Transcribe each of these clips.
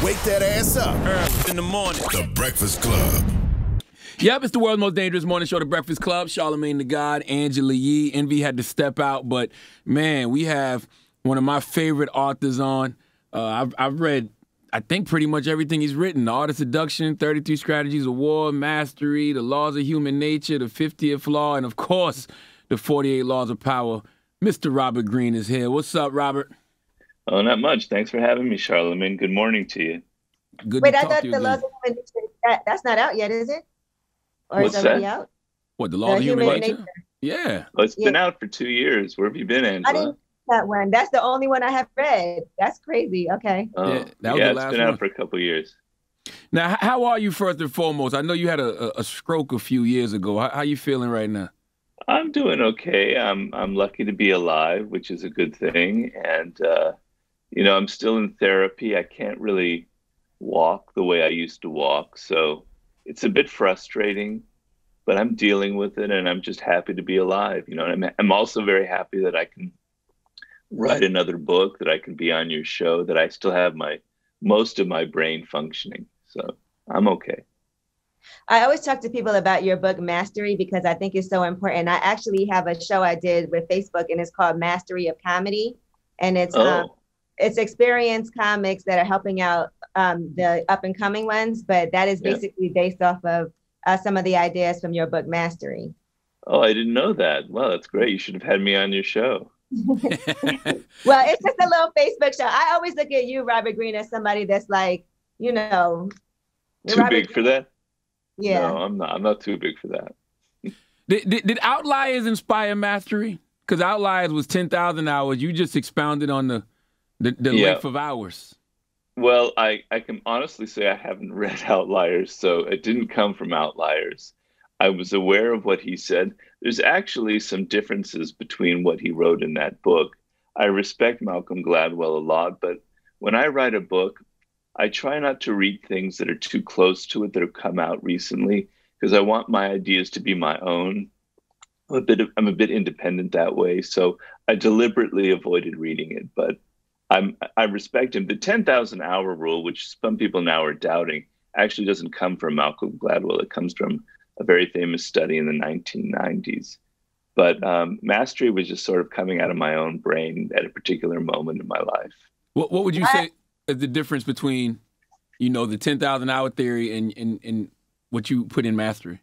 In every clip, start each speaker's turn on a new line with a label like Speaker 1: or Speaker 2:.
Speaker 1: Wake that ass up
Speaker 2: early in the morning.
Speaker 1: The Breakfast Club.
Speaker 3: Yep, it's the world's most dangerous morning show, The Breakfast Club. Charlamagne the God, Angela Yee. Envy had to step out, but man, we have one of my favorite authors on. I've read, I think, pretty much everything he's written. The Art of Seduction, 33 Strategies of War, Mastery, The Laws of Human Nature, The 50th Law, and of course, The 48 Laws of Power. Mr. Robert Greene is here. What's up, Robert?
Speaker 4: Oh, not much. Thanks for having me, Charlamagne. Good morning to you.
Speaker 3: Good
Speaker 5: Wait,
Speaker 3: to
Speaker 5: I
Speaker 3: talk
Speaker 5: thought
Speaker 3: to you
Speaker 5: the
Speaker 3: again.
Speaker 5: Laws of Human Nature, that's not out yet, is it? Or
Speaker 4: What's
Speaker 5: it's already
Speaker 4: that?
Speaker 5: out?
Speaker 3: What, The Laws of Human Nature? Yeah.
Speaker 4: Oh, it's been out for 2 years. Where have you been,
Speaker 5: I
Speaker 4: Angela?
Speaker 5: didn't that one. That's the only one I have read. That's crazy. Okay.
Speaker 4: Oh,
Speaker 3: Yeah, that was the
Speaker 4: it's
Speaker 3: last
Speaker 4: been
Speaker 3: one.
Speaker 4: out for a couple years.
Speaker 3: Now, how are you first and foremost? I know you had a stroke a few years ago. How you feeling right now?
Speaker 4: I'm doing okay. I'm lucky to be alive, which is a good thing. And I'm still in therapy. I can't really walk the way I used to walk, so it's a bit frustrating. But I'm dealing with it, and I'm just happy to be alive. I'm also very happy that I can write another book, that I can be on your show, that I still have most of my brain functioning. So I'm okay.
Speaker 5: I always talk to people about your book, Mastery, because I think it's so important. I actually have a show I did with Facebook, and it's called Mastery of Comedy. And it's experienced comics that are helping out the up and coming ones, but that is basically based off of some of the ideas from your book, Mastery.
Speaker 4: Oh, I didn't know that. Well, that's great. You should have had me on your show.
Speaker 5: Well, it's just a little Facebook show. I always look at you, Robert Greene, as somebody that's like,
Speaker 4: Too
Speaker 5: Robert
Speaker 4: big for that?
Speaker 5: Yeah.
Speaker 4: No, I'm not. I'm not too big for that.
Speaker 3: Did Outliers inspire Mastery? Because Outliers was 10,000 hours. You just expounded on the length of hours.
Speaker 4: Well, I can honestly say I haven't read Outliers, so it didn't come from Outliers. I was aware of what he said. There's actually some differences between what he wrote in that book. I respect Malcolm Gladwell a lot, but when I write a book, I try not to read things that are too close to it that have come out recently, because I want my ideas to be my own. I'm a bit independent that way, so I deliberately avoided reading it, but I respect him. The 10,000 hour rule, which some people now are doubting, actually doesn't come from Malcolm Gladwell. It comes from a very famous study in the 1990s. But Mastery was just sort of coming out of my own brain at a particular moment in my life.
Speaker 3: What would you say is the difference between, the 10,000 hour theory and what you put in Mastery?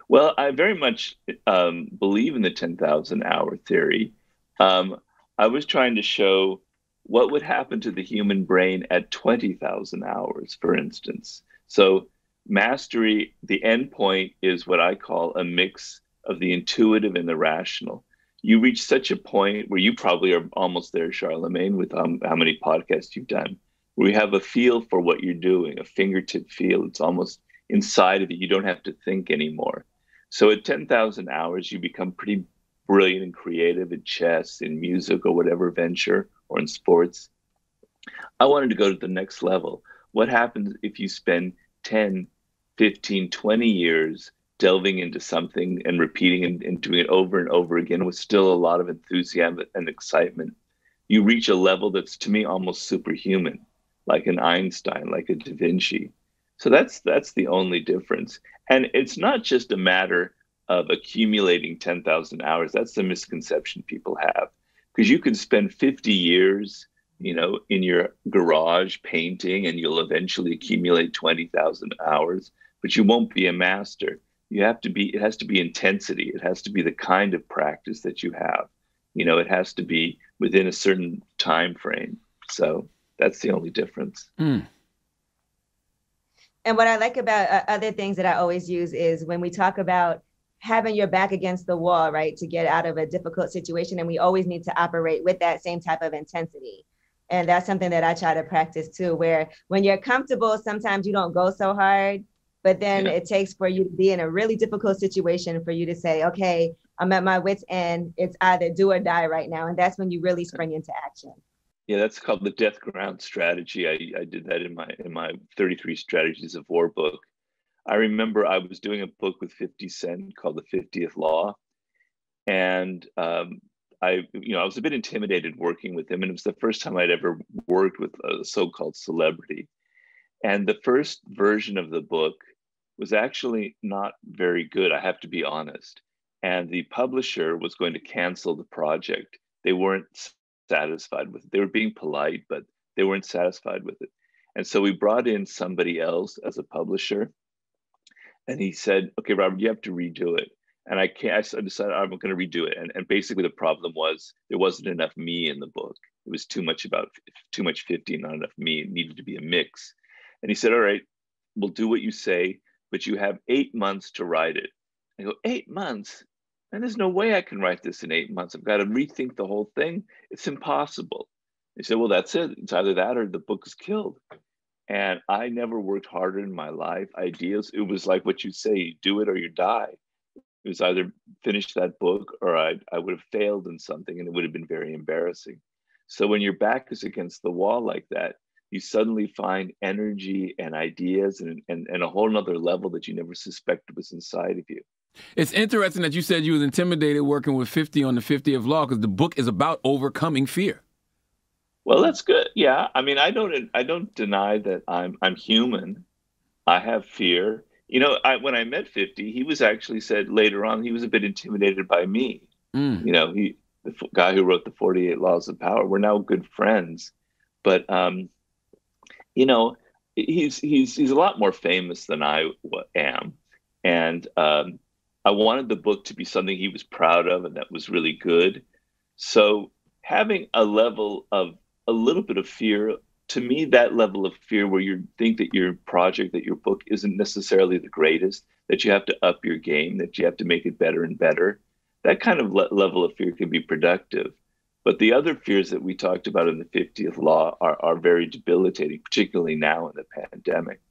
Speaker 4: Well, I very much believe in the 10,000 hour theory. I was trying to show what would happen to the human brain at 20,000 hours, for instance. So Mastery, the end point, is what I call a mix of the intuitive and the rational. You reach such a point where you probably are almost there, Charlamagne, with how many podcasts you've done, where you have a feel for what you're doing, a fingertip feel. It's almost inside of you. You don't have to think anymore. So at 10,000 hours, you become pretty brilliant and creative in chess, in music, or whatever venture, or in sports. I wanted to go to the next level. What happens if you spend 10, 15, 20 years delving into something and repeating and doing it over and over again with still a lot of enthusiasm and excitement? You reach a level that's, to me, almost superhuman, like an Einstein, like a Da Vinci. So that's the only difference. And it's not just a matter of accumulating 10,000 hours. That's the misconception people have. Because you can spend 50 years, in your garage painting, and you'll eventually accumulate 20,000 hours, but you won't be a master. It has to be intensity. It has to be the kind of practice that you have. It has to be within a certain time frame. So that's the only difference.
Speaker 3: Mm.
Speaker 5: And what I like about other things that I always use is when we talk about having your back against the wall, right, to get out of a difficult situation. And we always need to operate with that same type of intensity. And that's something that I try to practice too, where when you're comfortable, sometimes you don't go so hard, but then it takes for you to be in a really difficult situation for you to say, okay, I'm at my wit's end. It's either do or die right now. And that's when you really spring into action.
Speaker 4: Yeah, that's called the death ground strategy. I did that in my 33 Strategies of War book. I remember I was doing a book with 50 Cent called The 50th Law. And I was a bit intimidated working with him, and it was the first time I'd ever worked with a so-called celebrity. And the first version of the book was actually not very good, I have to be honest. And the publisher was going to cancel the project. They weren't satisfied with it. They were being polite, but they weren't satisfied with it. And so we brought in somebody else as a publisher. And he said, okay, Robert, you have to redo it. And I decided I'm going to redo it. And basically the problem was there wasn't enough me in the book. It was too much 50, not enough me. It needed to be a mix. And he said, all right, we'll do what you say, but you have 8 months to write it. I go, 8 months? And there's no way I can write this in 8 months. I've got to rethink the whole thing. It's impossible. He said, well, that's it. It's either that or the book is killed. And I never worked harder in my life. Ideas, it was like what you say, you do it or you die. It was either finish that book or I would have failed in something, and it would have been very embarrassing. So when your back is against the wall like that, you suddenly find energy and ideas and a whole nother level that you never suspected was inside of you.
Speaker 3: It's interesting that you said you was intimidated working with 50 on the 50th Law, because the book is about overcoming fear.
Speaker 4: Well, that's good. Yeah, I mean, I don't deny that I'm human. I have fear. You know, when I met 50, he was actually said later on he was a bit intimidated by me. You know, the guy who wrote the 48 Laws of Power. We're now good friends, but you know, he's a lot more famous than I am, and I wanted the book to be something he was proud of and that was really good. So having a little bit of fear, to me, that level of fear where you think that your project, that your book isn't necessarily the greatest, that you have to up your game, that you have to make it better and better, that kind of level of fear can be productive. But the other fears that we talked about in the 50th Law are very debilitating, particularly now in the pandemic.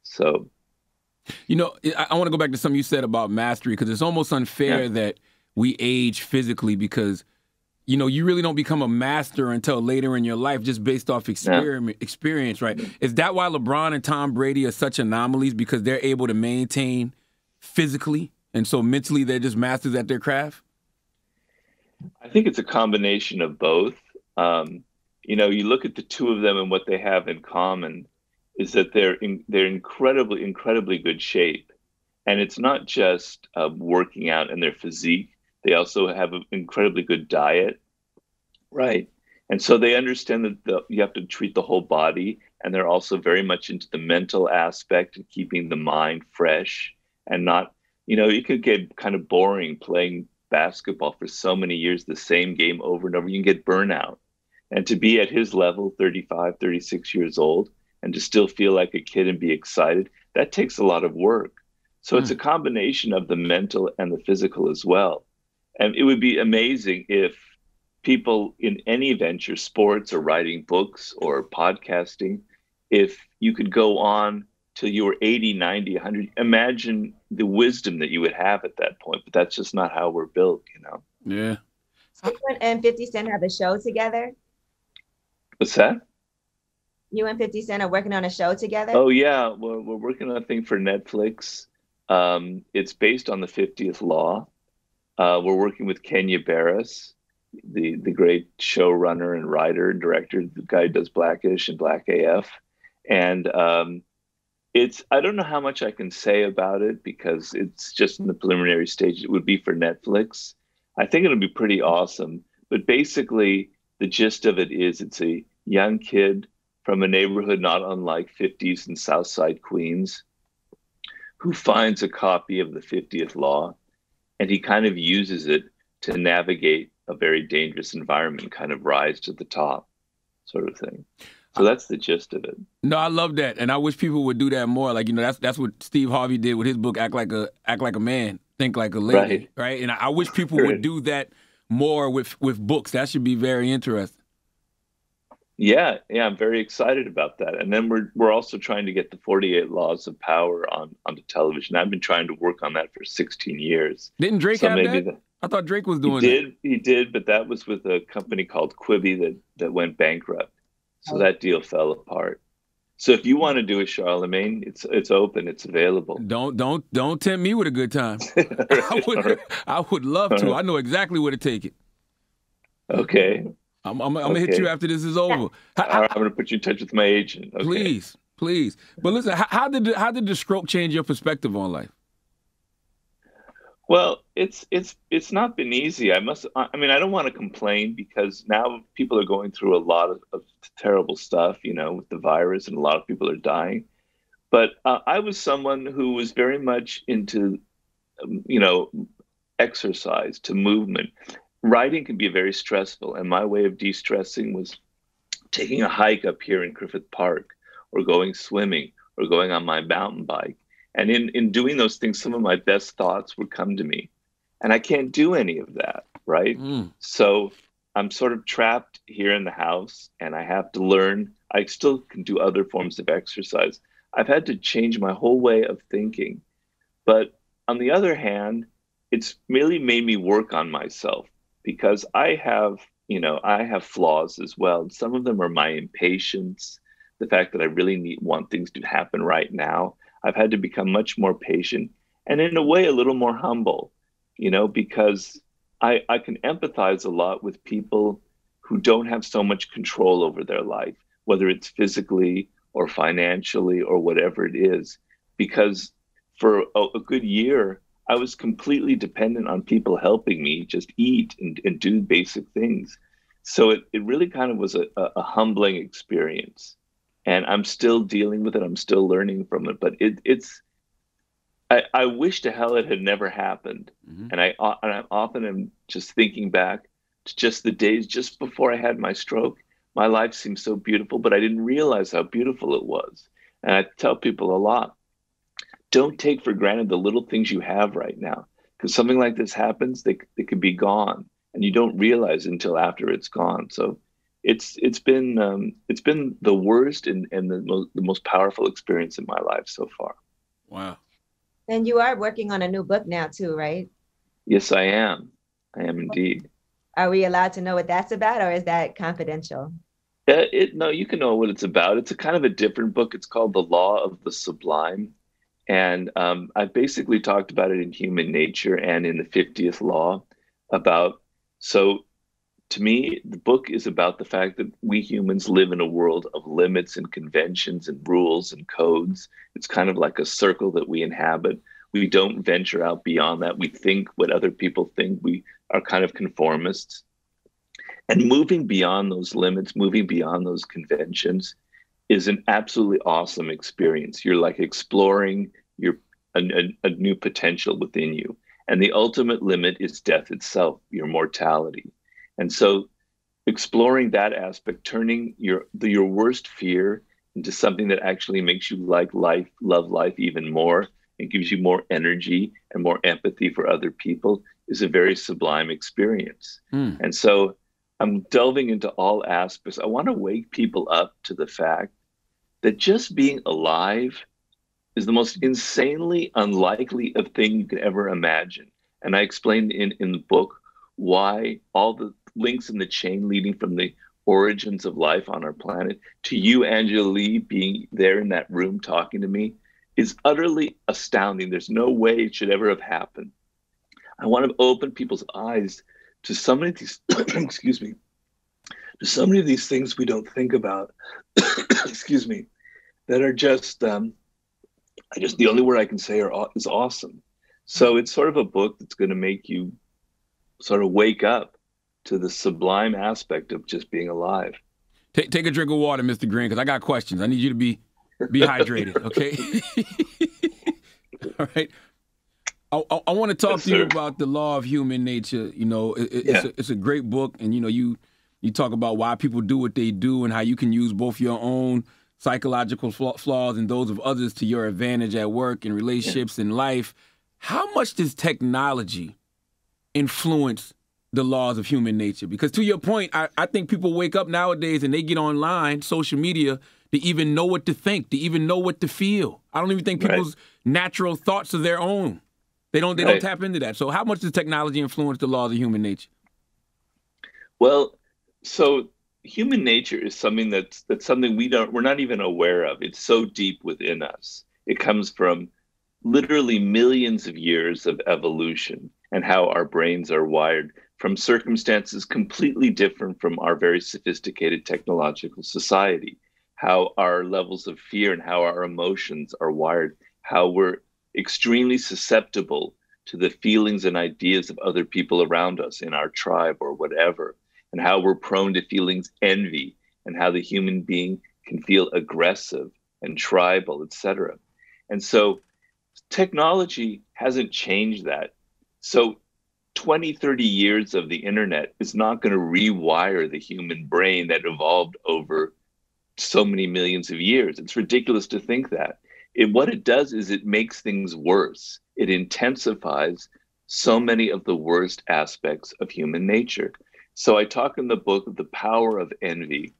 Speaker 4: So,
Speaker 3: you know, I want to go back to something you said about mastery, because it's almost unfair that we age physically, because you know, you really don't become a master until later in your life, just based off experience, right? Is that why LeBron and Tom Brady are such anomalies? Because they're able to maintain physically, and so mentally they're just masters at their craft?
Speaker 4: I think it's a combination of both. You know, you look at the two of them, and what they have in common is that they're incredibly good shape. And it's not just working out and their physique. They also have an incredibly good diet, right? And so they understand that you have to treat the whole body, and they're also very much into the mental aspect and keeping the mind fresh and not, you know, it could get kind of boring playing basketball for so many years, the same game over and over. You can get burnout. And to be at his level, 35, 36 years old, and to still feel like a kid and be excited, that takes a lot of work. So it's a combination of the mental and the physical as well. And it would be amazing if people in any venture, sports or writing books or podcasting, if you could go on till you were 80, 90, 100, imagine the wisdom that you would have at that point. But that's just not how we're built, you know?
Speaker 3: Yeah.
Speaker 5: So you and 50 Cent have a show together?
Speaker 4: What's that?
Speaker 5: You and 50 Cent are working on a show together?
Speaker 4: Oh, yeah. Well, we're working on a thing for Netflix. It's based on the 50th Law. We're working with Kenya Barris, the great showrunner and writer and director, the guy who does Blackish and Black AF. And I don't know how much I can say about it because it's just in the preliminary stage. It would be for Netflix. I think it'll be pretty awesome. But basically, the gist of it is it's a young kid from a neighborhood not unlike 50s and Southside Queens who finds a copy of the 50th Law. And he kind of uses it to navigate a very dangerous environment, kind of rise to the top sort of thing. So that's the gist of it.
Speaker 3: No, I love that. And I wish people would do that more. Like, you know, that's what Steve Harvey did with his book, Act Like a Man, Think Like a Lady. Right? And I wish people would do that more with books. That should be very interesting. Yeah,
Speaker 4: I'm very excited about that. And then we're also trying to get the 48 Laws of Power onto television. I've been trying to work on that for 16 years.
Speaker 3: Didn't Drake have that? I thought Drake was doing that.
Speaker 4: He did, but that was with a company called Quibi that went bankrupt. So that deal fell apart. So if you want to do a Charlamagne, it's open, it's available.
Speaker 3: Don't tempt me with a good time. I would love to. I know exactly where to take it.
Speaker 4: Okay.
Speaker 3: I'm gonna hit you after this is over.
Speaker 4: I'm gonna put you in touch with my agent. Okay.
Speaker 3: Please. But listen, how did the stroke change your perspective on life?
Speaker 4: Well, it's not been easy. I mean, I don't want to complain because now people are going through a lot of terrible stuff, with the virus, and a lot of people are dying. But I was someone who was very much into, exercise, to movement. Writing can be very stressful, and my way of de-stressing was taking a hike up here in Griffith Park, or going swimming, or going on my mountain bike. And in doing those things, some of my best thoughts would come to me. And I can't do any of that, right? So I'm sort of trapped here in the house, and I have to learn. I still can do other forms of exercise. I've had to change my whole way of thinking. But on the other hand, it's really made me work on myself, because I have flaws as well. Some of them are my impatience, the fact that I really want things to happen right now. I've had to become much more patient, and in a way a little more humble, because I can empathize a lot with people who don't have so much control over their life, whether it's physically or financially or whatever it is. Because for a good year, I was completely dependent on people helping me just eat and do basic things. So it really kind of was a humbling experience. And I'm still dealing with it. I'm still learning from it. But I wish to hell it had never happened. And I often am just thinking back to just the days just before I had my stroke. My life seemed so beautiful, but I didn't realize how beautiful it was. And I tell people a lot, don't take for granted the little things you have right now, because something like this happens, they could be gone, and you don't realize until after it's gone. So it's been the worst and the most powerful experience in my life so far.
Speaker 3: Wow.
Speaker 5: And you are working on a new book now too, right?
Speaker 4: Yes, I am. I am indeed.
Speaker 5: Are we allowed to know what that's about, or is that confidential?
Speaker 4: No, you can know what it's about. It's a kind of a different book. It's called The Law of the Sublime. And I basically talked about it in Human Nature and in the 50th Law so to me, the book is about the fact that we humans live in a world of limits and conventions and rules and codes. It's kind of like a circle that we inhabit. We don't venture out beyond that. We think what other people think. We are kind of conformists. And moving beyond those limits, moving beyond those conventions is an absolutely awesome experience. You're like exploring a new potential within you. And the ultimate limit is death itself, your mortality. And so exploring that aspect, turning your worst fear into something that actually makes you like life, love life even more, and gives you more energy and more empathy for other people, is a very sublime experience. And so I'm delving into all aspects. I want to wake people up to the fact that just being alive is the most insanely unlikely of thing you could ever imagine. And I explained in the book why all the links in the chain leading from the origins of life on our planet to you, Angela Lee, being there in that room talking to me is utterly astounding. There's no way it should ever have happened. I want to open people's eyes to so many of these, excuse me, to so many of these things we don't think about, excuse me, that are just, the only word I can say is awesome. So it's sort of a book that's going to make you sort of wake up to the sublime aspect of just being alive.
Speaker 3: Take a drink of water, Mr. Greene, because I got questions. I need you to be hydrated, okay? All right. I want to talk to you about The Law of Human Nature. It's a great book, and you talk about why people do what they do and how you can use both your own psychological flaws and those of others to your advantage at work and relationships and life. How much does technology influence the laws of human nature? Because to your point, I think people wake up nowadays and they get online, social media, to even know what to think, to even know what to feel. I don't even think people's natural thoughts are their own. They don't tap into that. So how much does technology influence the laws of human nature?
Speaker 4: Well, so human nature is something that's something we're not even aware of. It's so deep within us. It comes from literally millions of years of evolution and how our brains are wired. from circumstances completely different from our very sophisticated technological society, how our levels of fear and how our emotions are wired, how we're extremely susceptible to the feelings and ideas of other people around us in our tribe or whatever, and how we're prone to feelings envy, and how the human being can feel aggressive and tribal, etc. And so technology hasn't changed that. So 20, 30 years of the internet is not going to rewire the human brain that evolved over so many millions of years. It's ridiculous to think that. What it does is it makes things worse. It intensifies so many of the worst aspects of human nature. So I talk in the book of the power of envy.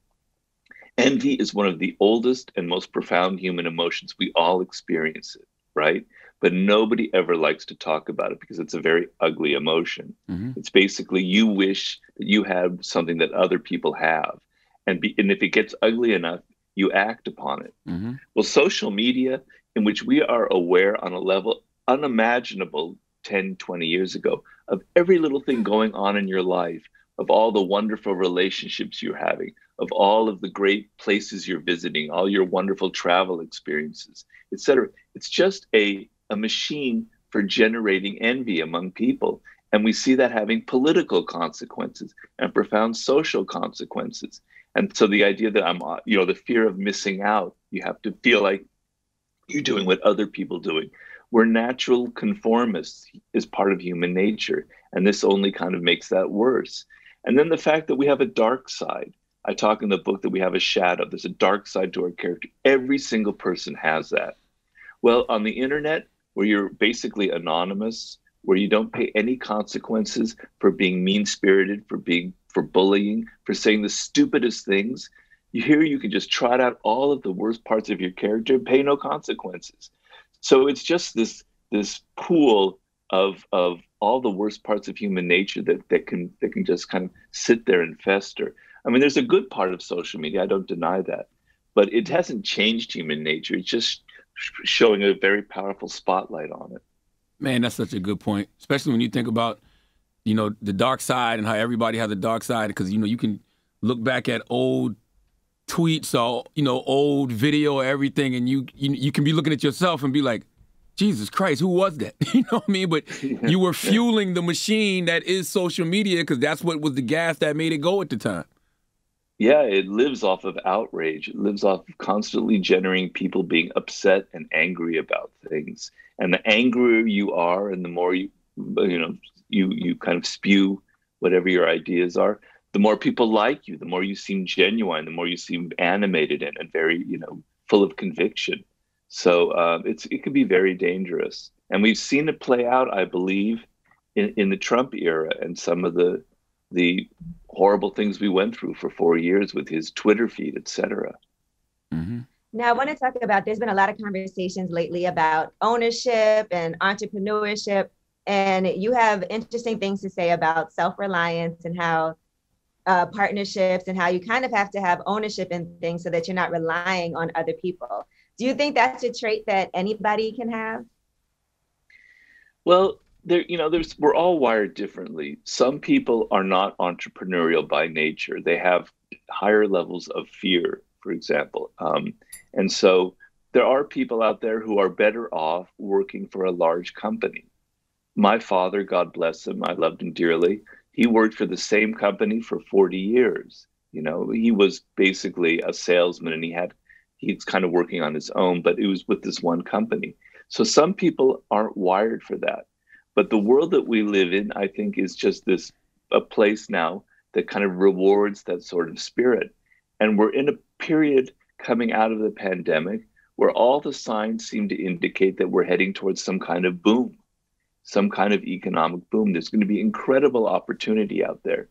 Speaker 4: Envy is one of the oldest and most profound human emotions. We all experience it, right? But nobody ever likes to talk about it because it's a very ugly emotion. Mm-hmm. It's basically you wish that you have something that other people have. And if it gets ugly enough, you act upon it. Mm-hmm. Well, social media, in which we are aware on a level unimaginable 10, 20 years ago of every little thing going on in your life, of all the wonderful relationships you're having, of all of the great places you're visiting, all your wonderful travel experiences, etc. It's just a machine for generating envy among people. And we see that having political consequences and profound social consequences. And so the idea that the fear of missing out, you have to feel like you're doing what other people doing. We're natural conformists is part of human nature. And this only kind of makes that worse. And then the fact that we have a dark side. I talk in the book that we have a shadow. There's a dark side to our character. Every single person has that. Well, on the internet, where you're basically anonymous, where you don't pay any consequences for being mean-spirited, for bullying, for saying the stupidest things, you can just trot out all of the worst parts of your character and pay no consequences. So it's just this pool of all the worst parts of human nature that can just kind of sit there and fester. I mean, there's a good part of social media, I don't deny that, but it hasn't changed human nature. It's just showing a very powerful spotlight on it.
Speaker 3: Man, that's such a good point, especially when you think about, the dark side and how everybody has a dark side, because, you can look back at old tweets or, old video or everything, and you can be looking at yourself and be like, Jesus Christ, who was that? You know what I mean? But you were fueling the machine that is social media because that's what was the gas that made it go at the time.
Speaker 4: Yeah, it lives off of outrage. It lives off of constantly generating people being upset and angry about things. And the angrier you are, and the more you kind of spew whatever your ideas are, the more people like you, the more you seem genuine, the more you seem animated and very, full of conviction. So it can be very dangerous. And we've seen it play out, I believe, in the Trump era and some of the horrible things we went through for 4 years with his Twitter feed, et cetera.
Speaker 5: Mm-hmm. Now, I want to talk about, there's been a lot of conversations lately about ownership and entrepreneurship, and you have interesting things to say about self-reliance and how partnerships and how you kind of have to have ownership in things so that you're not relying on other people. Do you think that's a trait that anybody can have?
Speaker 4: Well, we're all wired differently. Some people are not entrepreneurial by nature. They have higher levels of fear, for example. And so there are people out there who are better off working for a large company. My father, God bless him, I loved him dearly. He worked for the same company for 40 years. He was basically a salesman and he's kind of working on his own, but it was with this one company. So some people aren't wired for that. But the world that we live in, I think, is just a place now that kind of rewards that sort of spirit. And we're in a period coming out of the pandemic where all the signs seem to indicate that we're heading towards some kind of boom, some kind of economic boom. There's going to be incredible opportunity out there.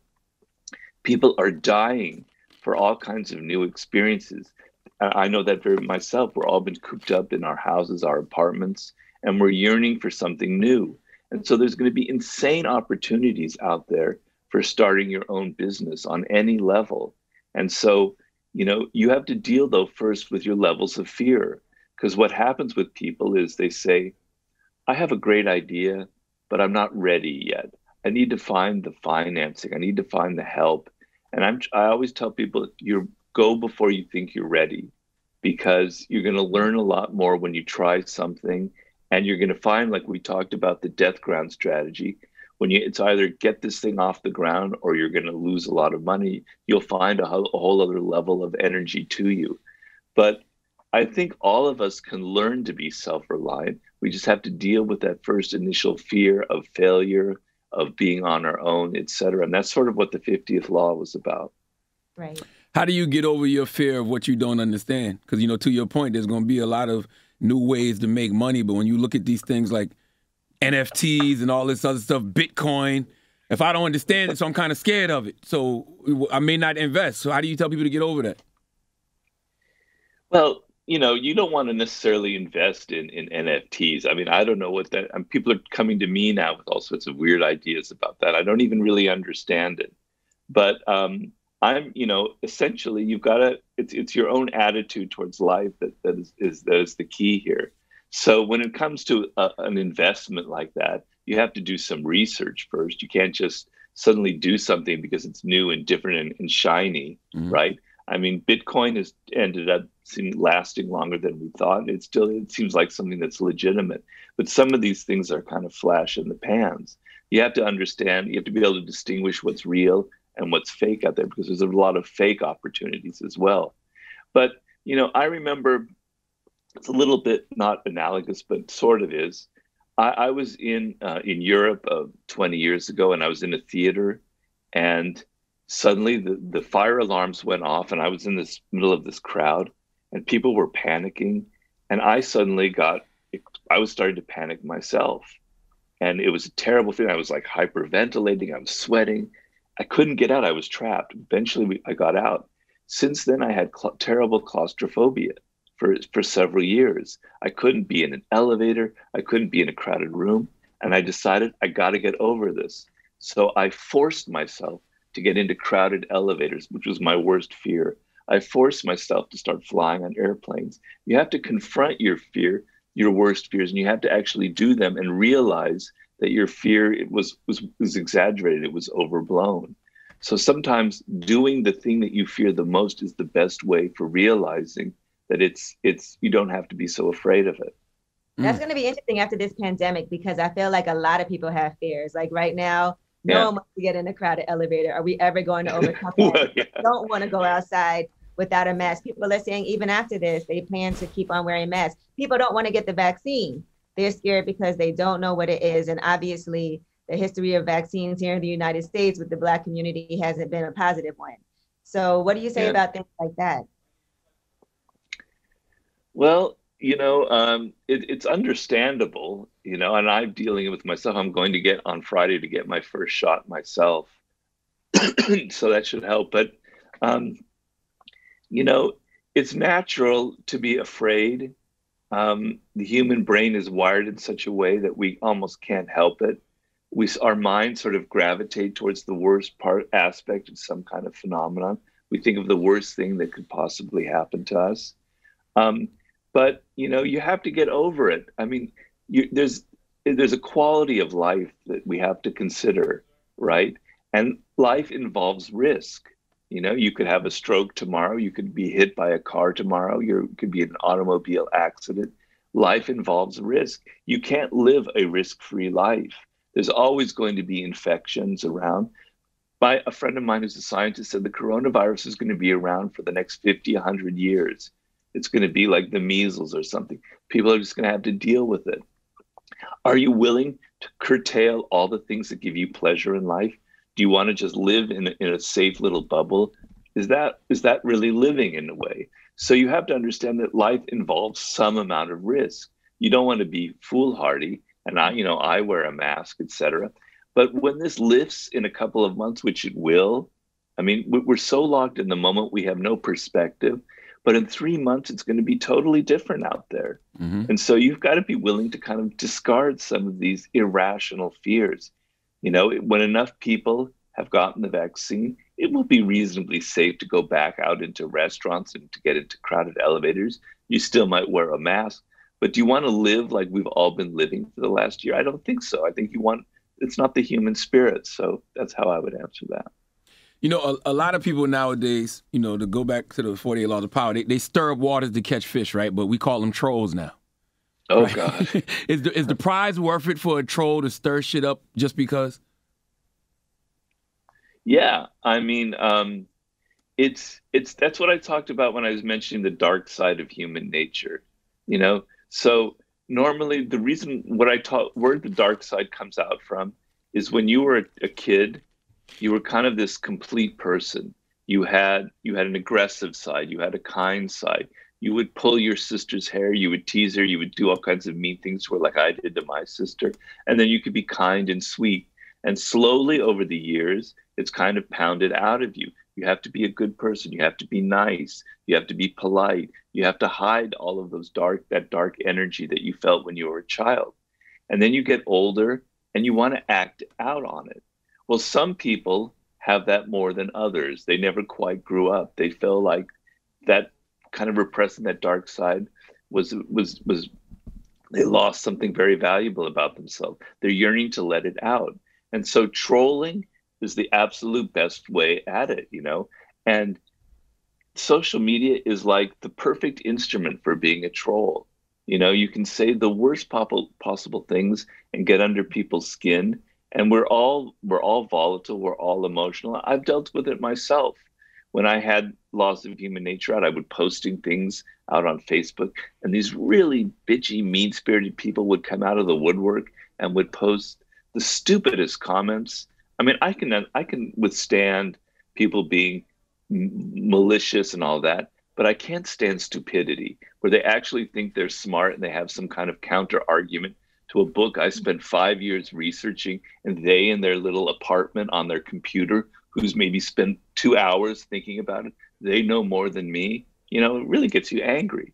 Speaker 4: People are dying for all kinds of new experiences. I know that for myself. We're all been cooped up in our houses, our apartments, and we're yearning for something new. And so there's going to be insane opportunities out there for starting your own business on any level. And so, you have to deal, though, first with your levels of fear. Because what happens with people is they say, I have a great idea, but I'm not ready yet. I need to find the financing. I need to find the help. And I always tell people, go before you think you're ready, because you're going to learn a lot more when you try something, and you're going to find, like we talked about, the death ground strategy. It's either get this thing off the ground or you're going to lose a lot of money. You'll find a whole other level of energy to you. But I think all of us can learn to be self-reliant. We just have to deal with that first initial fear of failure, of being on our own, et cetera. And that's sort of what the 50th law was about.
Speaker 5: Right.
Speaker 3: How do you get over your fear of what you don't understand? Because, to your point, there's going to be a lot of new ways to make money. But when you look at these things like NFTs and all this other stuff, Bitcoin, if I don't understand it, so I'm kind of scared of it. So I may not invest. So how do you tell people to get over that?
Speaker 4: Well, you don't want to necessarily invest in NFTs. I mean, I don't know what that, people are coming to me now with all sorts of weird ideas about that. I don't even really understand it. But essentially you've got to, it's your own attitude towards life that is the key here. So when it comes to an investment like that, you have to do some research first. You can't just suddenly do something because it's new and different and shiny, right? I mean, Bitcoin has ended up lasting longer than we thought. It seems like something that's legitimate. But some of these things are kind of flash in the pans. You have to understand, you have to be able to distinguish what's real and what's fake out there, because there's a lot of fake opportunities as well. But, I remember, it's a little bit not analogous, but sort of is. I was in Europe 20 years ago, and I was in a theater, and suddenly the fire alarms went off, and I was in this middle of this crowd, and people were panicking, and I was starting to panic myself, and it was a terrible thing. I was like hyperventilating, I was sweating, I couldn't get out, I was trapped. Eventually I got out. Since then I had terrible claustrophobia for several years. I couldn't be in an elevator, I couldn't be in a crowded room, and I decided I got to get over this. So I forced myself to get into crowded elevators, which was my worst fear. I forced myself to start flying on airplanes. You have to confront your fear, your worst fears, and you have to actually do them and realize that your fear was exaggerated, it was overblown. So sometimes doing the thing that you fear the most is the best way for realizing that you don't have to be so afraid of it.
Speaker 5: That's going to be interesting after this pandemic, because I feel like a lot of people have fears. Like right now, no one wants to get in a crowded elevator. Are we ever going to overcome that?
Speaker 4: Well, yeah.
Speaker 5: Don't want to go outside without a mask. People are saying even after this, they plan to keep on wearing masks. People don't want to get the vaccine. They're scared because they don't know what it is. And obviously, the history of vaccines here in the United States with the Black community hasn't been a positive one. So what do you say about things like that?
Speaker 4: Well, it's understandable, and I'm dealing with myself. I'm going to get on Friday to get my first shot myself. So that should help. But, it's natural to be afraid. The human brain is wired in such a way that we almost can't help it. Our minds sort of gravitate towards the worst aspect of some kind of phenomenon. We think of the worst thing that could possibly happen to us. But, you have to get over it. I mean, there's a quality of life that we have to consider, right? And life involves risk. You could have a stroke tomorrow. You could be hit by a car tomorrow. You could be in an automobile accident. Life involves risk. You can't live a risk-free life. There's always going to be infections around. A friend of mine who's a scientist said the coronavirus is going to be around for the next 50, 100 years. It's going to be like the measles or something. People are just going to have to deal with it. Are you willing to curtail all the things that give you pleasure in life? Do you want to just live in a safe little bubble? Is that really living in a way? So you have to understand that life involves some amount of risk. You don't want to be foolhardy. And I wear a mask, etc. But when this lifts in a couple of months, which it will, I mean, we're so locked in the moment, we have no perspective. But in 3 months, it's going to be totally different out there. Mm-hmm. And so you've got to be willing to kind of discard some of these irrational fears. When enough people have gotten the vaccine, it will be reasonably safe to go back out into restaurants and to get into crowded elevators. You still might wear a mask. But do you want to live like we've all been living for the last year? I don't think so. I think you want it's not the human spirit. So that's how I would answer that.
Speaker 3: You know, a lot of people nowadays, you know, to go back to the 48 Laws of Power, they stir up waters to catch fish, right? But we call them trolls now.
Speaker 4: Oh,
Speaker 3: right?
Speaker 4: God.
Speaker 3: Is the prize worth it for a troll to stir shit up just because?
Speaker 4: Yeah, I mean, it's that's what I talked about when I was mentioning the dark side of human nature, you know. So normally the reason where the dark side comes out from is when you were a kid, you were kind of this complete person. You had an aggressive side, you had a kind side. You would pull your sister's hair, you would tease her, you would do all kinds of mean things to her, like I did to my sister. And then you could be kind and sweet. And slowly over the years, it's kind of pounded out of you. You have to be a good person. You have to be nice. You have to be polite. You have to hide all of that dark energy that you felt when you were a child. And then you get older and you want to act out on it. Well, some people have that more than others. They never quite grew up. They feel like that kind of repressing that dark side was they lost something very valuable about themselves. They're yearning to let it out. And so trolling is the absolute best way at it, you know? And social media is like the perfect instrument for being a troll. You know, you can say the worst possible things and get under people's skin. And we're all volatile. We're all emotional. I've dealt with it myself. When I had Laws of Human Nature out, I would posting things out on Facebook, and these really bitchy, mean-spirited people would come out of the woodwork and would post the stupidest comments. I mean, I can withstand people being malicious and all that, but I can't stand stupidity where they actually think they're smart and they have some kind of counter argument to a book I spent 5 years researching, and they in their little apartment on their computer, who's maybe spent 2 hours thinking about it, they know more than me. You know, it really gets you angry.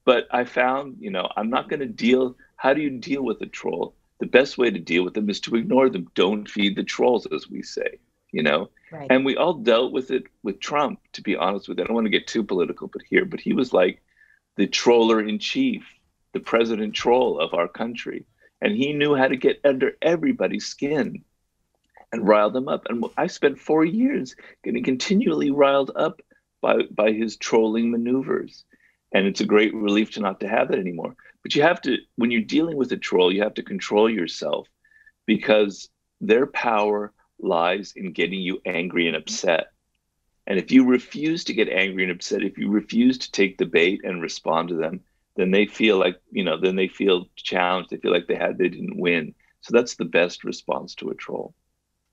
Speaker 4: But I found, you know, I'm not going to deal. How do you deal with a troll? The best way to deal with them is to ignore them. Don't feed the trolls, as we say, you know.
Speaker 5: Right.
Speaker 4: And we all dealt with it with Trump, to be honest with you. I don't want to get too political, but he was like the troller in chief, the president troll of our country. And he knew how to get under everybody's skin and rile them up. And I spent 4 years getting continually riled up by his trolling maneuvers. And it's a great relief to not to have that anymore. But you have to, when you're dealing with a troll, you have to control yourself, because their power lies in getting you angry and upset. And if you refuse to get angry and upset, if you refuse to take the bait and respond to them, then they feel like, you know, then they feel challenged. They feel like they didn't win. So that's the best response to a troll.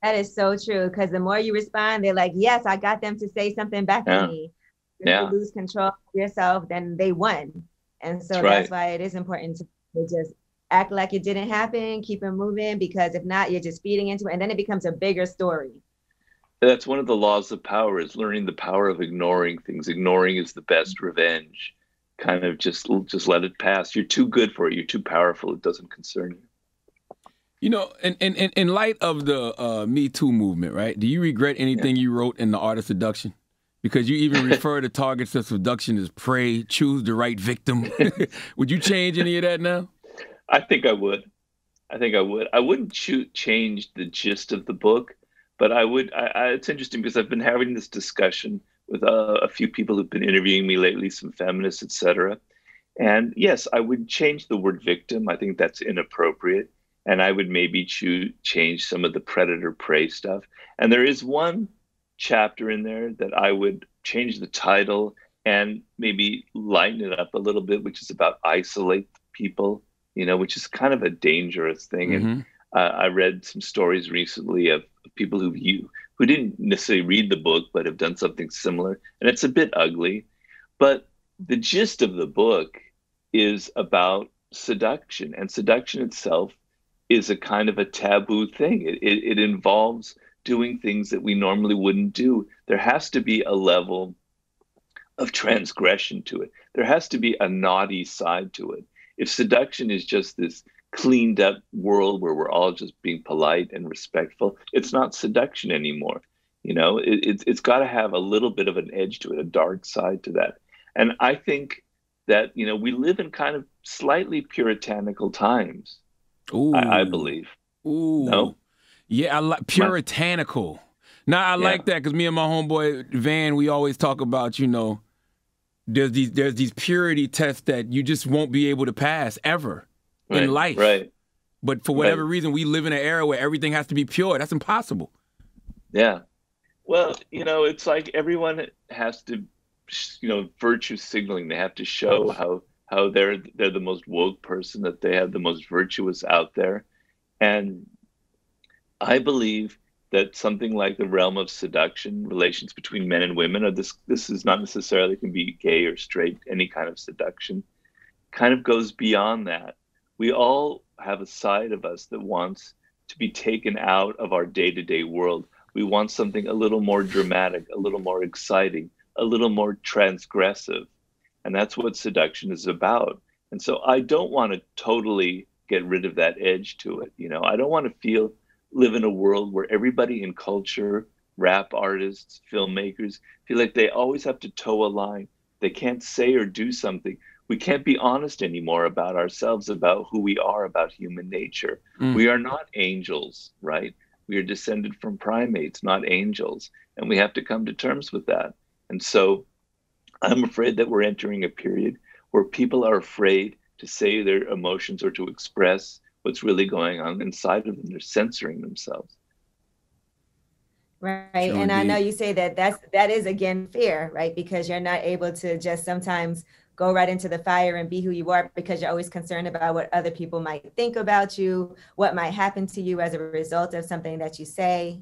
Speaker 5: That is so true, because the more you respond, they're like, yes, I got them to say something back to me. If you lose control of yourself, then they won. And so that's why it is important to just act like it didn't happen, keep it moving, because if not, you're just feeding into it, and then it becomes a bigger story.
Speaker 4: That's one of the laws of power, is learning the power of ignoring things. Ignoring is the best revenge. Kind of just let it pass. You're too good for it. You're too powerful. It doesn't concern you.
Speaker 3: You know, in light of the Me Too movement, right? Do you regret anything you wrote in The Art of Seduction? Because you even refer to targets of seduction as prey, choose the right victim. Would you change any of that now?
Speaker 4: I think I would. I wouldn't change the gist of the book, but I would. It's interesting because I've been having this discussion with a few people who've been interviewing me lately, some feminists, etc. And yes, I would change the word victim. I think that's inappropriate. And I would maybe change some of the predator-prey stuff. And there is one chapter in there that I would change the title and maybe lighten it up a little bit, which is about isolate people, you know, which is kind of a dangerous thing. Mm-hmm. And I read some stories recently of people who didn't necessarily read the book, but have done something similar. And it's a bit ugly. But the gist of the book is about seduction, and seduction itself is a kind of a taboo thing. It involves doing things that we normally wouldn't do. There has to be a level of transgression to it. There has to be a naughty side to it. If seduction is just this cleaned up world where we're all just being polite and respectful, it's not seduction anymore. You know, it's got to have a little bit of an edge to it, a dark side to that. And I think that, you know, we live in kind of slightly puritanical times.
Speaker 3: Ooh.
Speaker 4: I believe.
Speaker 3: Ooh.
Speaker 4: No?
Speaker 3: Yeah, I like puritanical. Now I like that because me and my homeboy Van, we always talk about, you know, there's these purity tests that you just won't be able to pass ever in life.
Speaker 4: Right.
Speaker 3: But for whatever reason, we live in an era where everything has to be pure. That's impossible.
Speaker 4: Yeah. Well, you know, it's like everyone has to, you know, virtue signaling. They have to show how they're the most woke person, that they have the most virtuous out there. And I believe that something like the realm of seduction, relations between men and women, or this is not necessarily can be gay or straight, any kind of seduction, kind of goes beyond that. We all have a side of us that wants to be taken out of our day-to-day world. We want something a little more dramatic, a little more exciting, a little more transgressive. And that's what seduction is about. And so I don't want to totally get rid of that edge to it. You know, I don't want to live in a world where everybody in culture, rap artists, filmmakers, feel like they always have to toe a line. They can't say or do something. We can't be honest anymore about ourselves, about who we are, about human nature. We are not angels, right? We are descended from primates, not angels. And we have to come to terms with that. And so I'm afraid that we're entering a period where people are afraid to say their emotions or to express what's really going on inside of them. They're censoring themselves.
Speaker 5: Right.
Speaker 3: Sure
Speaker 5: And I know
Speaker 3: indeed.
Speaker 5: you say that is again fear, right? Because you're not able to just sometimes go right into the fire and be who you are, because you're always concerned about what other people might think about you, what might happen to you as a result of something that you say.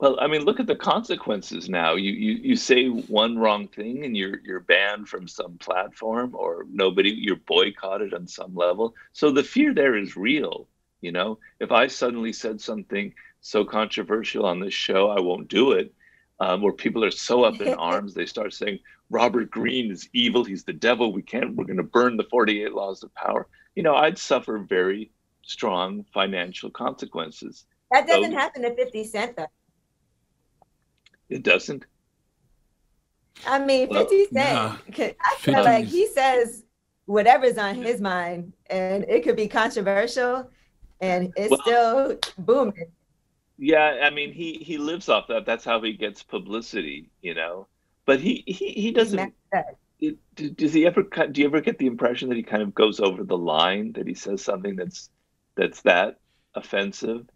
Speaker 4: Well, I mean, look at the consequences now. You say one wrong thing and you're banned from some platform, or you're boycotted on some level. So the fear there is real. You know, if I suddenly said something so controversial on this show, I won't do it. Where people are so up in arms, they start saying Robert Greene is evil, he's the devil, we're going to burn the 48 laws of power. You know, I'd suffer very strong financial consequences.
Speaker 5: That doesn't
Speaker 4: So
Speaker 5: happen to 50 Cent, though.
Speaker 4: it doesn't.
Speaker 5: I mean,
Speaker 4: Well,
Speaker 5: 50
Speaker 3: Nah,
Speaker 5: Cent, I feel
Speaker 3: 50
Speaker 5: like
Speaker 3: is
Speaker 5: he says whatever's on his mind, and it could be controversial, and it's
Speaker 4: well,
Speaker 5: still booming.
Speaker 4: yeah. I mean, he lives off that. That's how he gets publicity, you know. But he
Speaker 5: He's mad
Speaker 4: doesn't.
Speaker 5: at that.
Speaker 4: Does he ever? Do you ever get the impression that he kind of goes over the line? That he says something that's that offensive?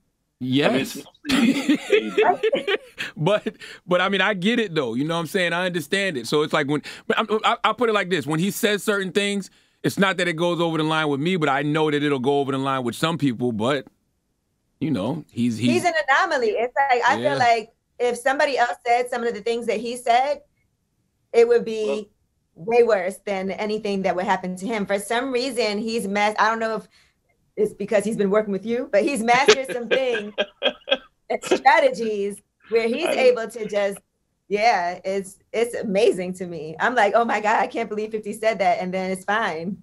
Speaker 4: I mean, it's
Speaker 3: yes.
Speaker 4: mostly these
Speaker 3: but I mean, I get it though. You know what I'm saying? I understand it. So it's like but I put it like this: when he says certain things, it's not that it goes over the line with me, but I know that it'll go over the line with some people. But you know, he's
Speaker 5: An anomaly. It's like, I feel
Speaker 3: yeah.
Speaker 5: like if somebody else said some of the things that he said, it would
Speaker 4: well,
Speaker 5: be way worse than anything that would happen to him. For some reason, I don't know if it's because he's been working with you, but he's mastered some things and strategies where he's
Speaker 4: I don't.
Speaker 5: able to just, yeah, it's amazing to me. I'm like, oh my God, I can't believe 50 said that. And then it's fine.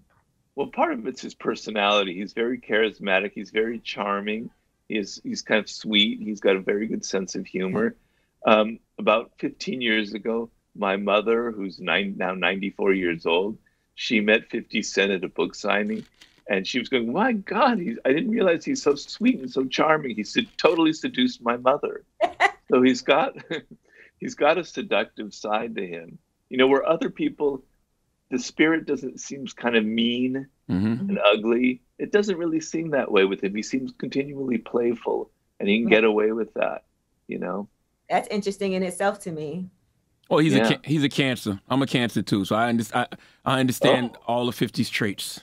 Speaker 4: Well, part of it's his personality. He's very charismatic. He's very charming. He's kind of sweet. He's got a very good sense of humor. About 15 years ago, my mother, who's now 94 years old, she met 50 Cent at a book signing, and she was going, "My God, I didn't realize he's so sweet and so charming. He totally seduced my mother." So he's got he's got a seductive side to him. You know, where other people, the spirit doesn't seems kind of mean and ugly. It doesn't really seem that way with him. He seems continually playful, and he can get away with that. You know.
Speaker 5: That's interesting in itself to me.
Speaker 3: Well, he's
Speaker 4: Yeah.
Speaker 3: he's a Cancer. I'm a Cancer too, so I understand
Speaker 4: Oh,
Speaker 3: all of 50's traits.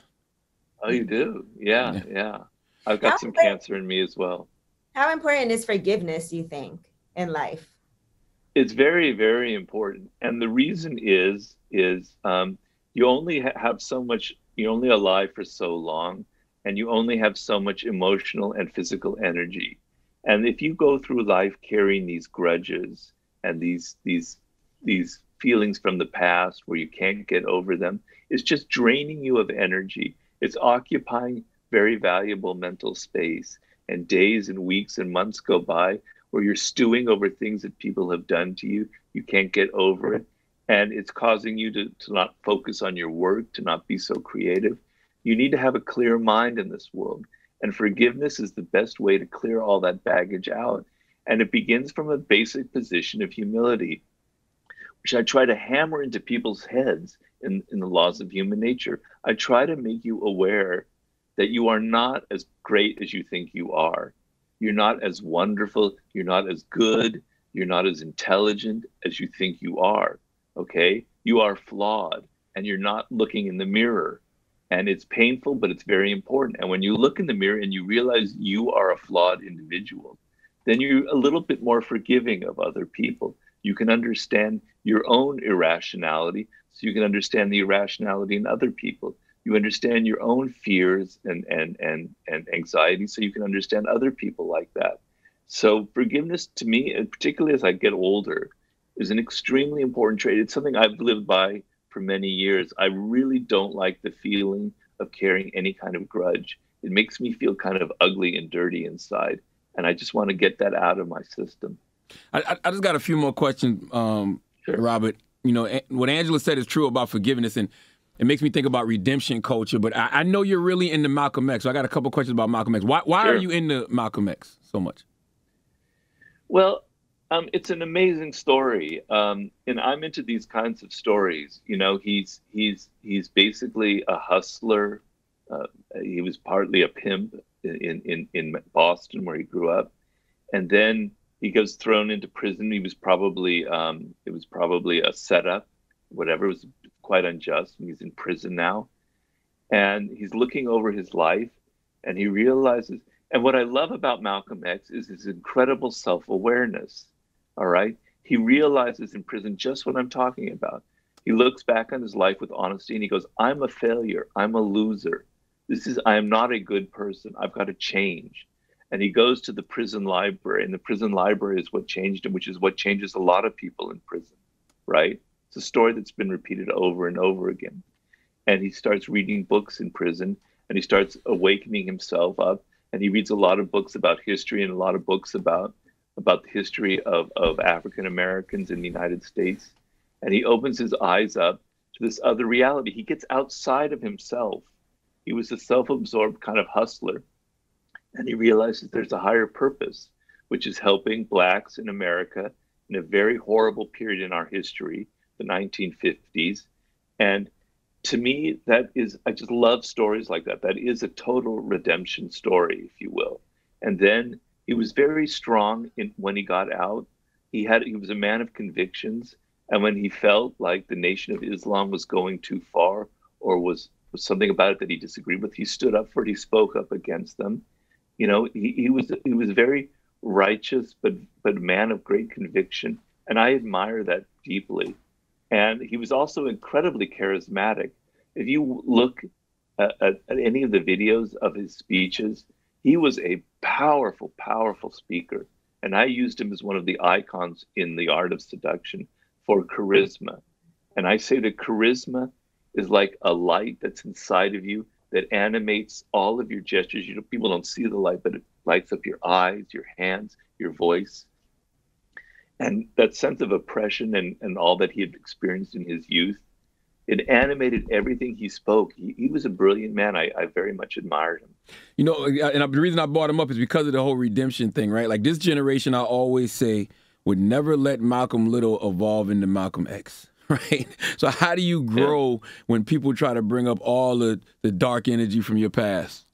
Speaker 4: oh, you do? Yeah,
Speaker 3: Yeah.
Speaker 4: yeah. I've
Speaker 5: How,
Speaker 4: got some cancer in me as well.
Speaker 5: how important is forgiveness, you think, in life?
Speaker 4: It's very, very important, and the reason is you only have so much. You're only alive for so long, and you only have so much emotional and physical energy. And if you go through life carrying these grudges and these feelings from the past where you can't get over them, it's just draining you of energy. It's occupying very valuable mental space, and days and weeks and months go by where you're stewing over things that people have done to you. You can't get over it. And it's causing you to not focus on your work, to not be so creative. You need to have a clear mind in this world. And forgiveness is the best way to clear all that baggage out. And it begins from a basic position of humility, which I try to hammer into people's heads in the laws of human nature. I try to make you aware that you are not as great as you think you are. You're not as wonderful. You're not as good. You're not as intelligent as you think you are. Okay? You are flawed, and you're not looking in the mirror. And it's painful, but it's very important. And when you look in the mirror and you realize you are a flawed individual, then you're a little bit more forgiving of other people. You can understand your own irrationality, so you can understand the irrationality in other people. You understand your own fears and anxiety, so you can understand other people like that. So forgiveness to me, and particularly as I get older, is an extremely important trait. It's something I've lived by for many years. I really don't like the feeling of carrying any kind of grudge. It makes me feel kind of ugly and dirty inside. And I just want to get that out of my system.
Speaker 3: I just got a few more questions,
Speaker 4: Sure.
Speaker 3: Robert. You know, what Angela said is true about forgiveness, and it makes me think about redemption culture. But I know you're really into Malcolm X, so I got a couple questions about Malcolm X. Why
Speaker 4: Sure.
Speaker 3: are you into Malcolm X so much?
Speaker 4: Well, it's an amazing story, and I'm into these kinds of stories. You know, he's basically a hustler. He was partly a pimp in Boston, where he grew up, and then he goes thrown into prison. He was probably it was probably a setup, whatever. It was quite unjust. He's in prison now, and he's looking over his life, and he realizes. And what I love about Malcolm X is his incredible self-awareness. All right. He realizes in prison just what I'm talking about. He looks back on his life with honesty and he goes, I'm a failure. I'm a loser. I am not a good person. I've got to change. And he goes to the prison library, and the prison library is what changed him, which is what changes a lot of people in prison, right? It's a story that's been repeated over and over again. And he starts reading books in prison, and he starts awakening himself up. And he reads a lot of books about history and a lot of books about the history of African Americans in the United States. And he opens his eyes up to this other reality. He gets outside of himself. He was a self-absorbed kind of hustler. And he realizes there's a higher purpose, which is helping Blacks in America in a very horrible period in our history, the 1950s. And to me, I just love stories like that. That is a total redemption story, if you will. And then he was very strong when he got out. He was a man of convictions. And when he felt like the Nation of Islam was going too far, or was something about it that he disagreed with, he stood up for it. He spoke up against them. You know, he was very righteous, but a man of great conviction. And I admire that deeply. And he was also incredibly charismatic. If you look at any of the videos of his speeches, he was a powerful, powerful speaker. And I used him as one of the icons in the art of seduction for charisma. And I say that charisma is like a light that's inside of you that animates all of your gestures. You know, people don't see the light, but it lights up your eyes, your hands, your voice. And that sense of oppression and all that he had experienced in his youth, it animated everything he spoke. He was a brilliant man. I very much admired him.
Speaker 3: You know, and the reason I brought him up is because of the whole redemption thing, right? Like, this generation, I always say, would never let Malcolm Little evolve into Malcolm X, right? So how do you grow when people try to bring up all the dark energy from your past?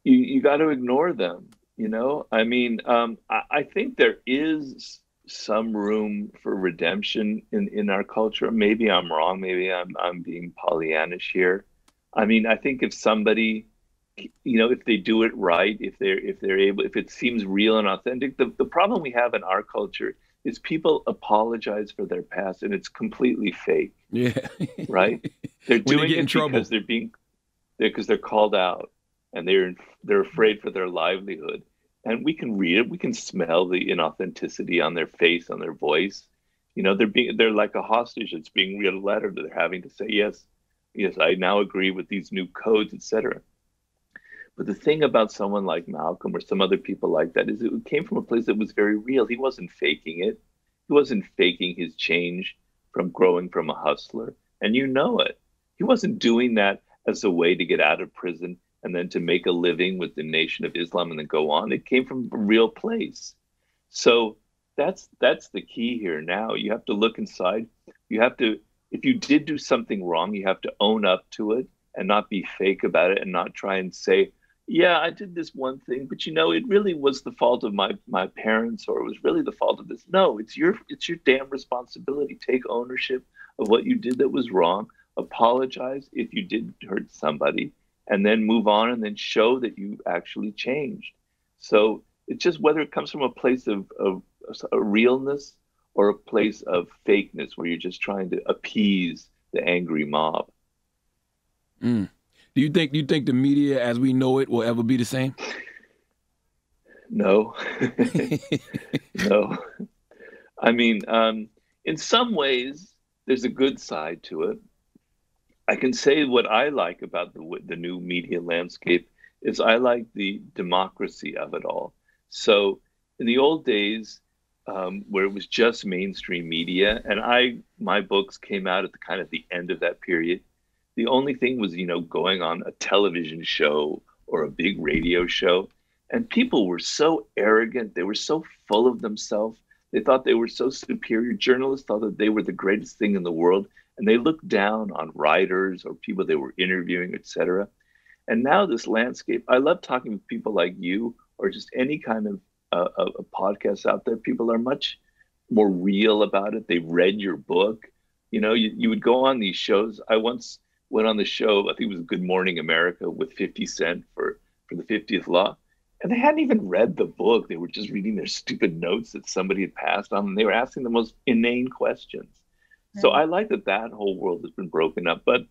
Speaker 4: You got to ignore them. You know, I mean, I think there is some room for redemption in our culture. Maybe I'm wrong. Maybe I'm being Pollyannish here. I mean, I think if somebody, you know, if they do it right, if they're able, if it seems real and authentic, the problem we have in our culture is people apologize for their past, and it's completely fake.
Speaker 3: Yeah.
Speaker 4: Right? They're doing it
Speaker 3: trouble
Speaker 4: because they're called out, and they're afraid for their livelihood. And we can read it. We can smell the inauthenticity on their face, on their voice. You know, they're like a hostage that's being read a letter that they're having to say, yes, I now agree with these new codes, etc. But the thing about someone like Malcolm or some other people like that is it came from a place that was very real. He wasn't faking it. He wasn't faking his change from growing from a hustler. And you know it. He wasn't doing that as a way to get out of prison and then to make a living with the Nation of Islam and then go on. It came from a real place. So that's the key here now. You have to look inside. You have to, if you did do something wrong, you have to own up to it and not be fake about it and not try and say, yeah, I did this one thing, but it really was the fault of my parents, or it was really the fault of this. No, it's your damn responsibility. Take ownership of what you did that was wrong. Apologize if you did hurt somebody, and then move on and then show that you actually changed. So it's just whether it comes from a place of a realness or a place of fakeness where you're just trying to appease the angry mob.
Speaker 3: Mm. Do you think the media as we know it will ever be the same?
Speaker 4: No. No. I mean, in some ways, there's a good side to it. I can say what I like about the new media landscape is I like the democracy of it all. So in the old days, where it was just mainstream media, and my books came out at the end of that period. The only thing was, going on a television show or a big radio show. And people were so arrogant. They were so full of themselves. They thought they were so superior. Journalists thought that they were the greatest thing in the world. And they looked down on writers or people they were interviewing, etc. And now this landscape, I love talking with people like you or just any kind of a podcast out there. People are much more real about it. They've read your book. You would go on these shows. I once went on the show, I think it was Good Morning America with 50 Cent for the 50th Law. And they hadn't even read the book. They were just reading their stupid notes that somebody had passed on. And they were asking the most inane questions. Right. So I like that whole world has been broken up. But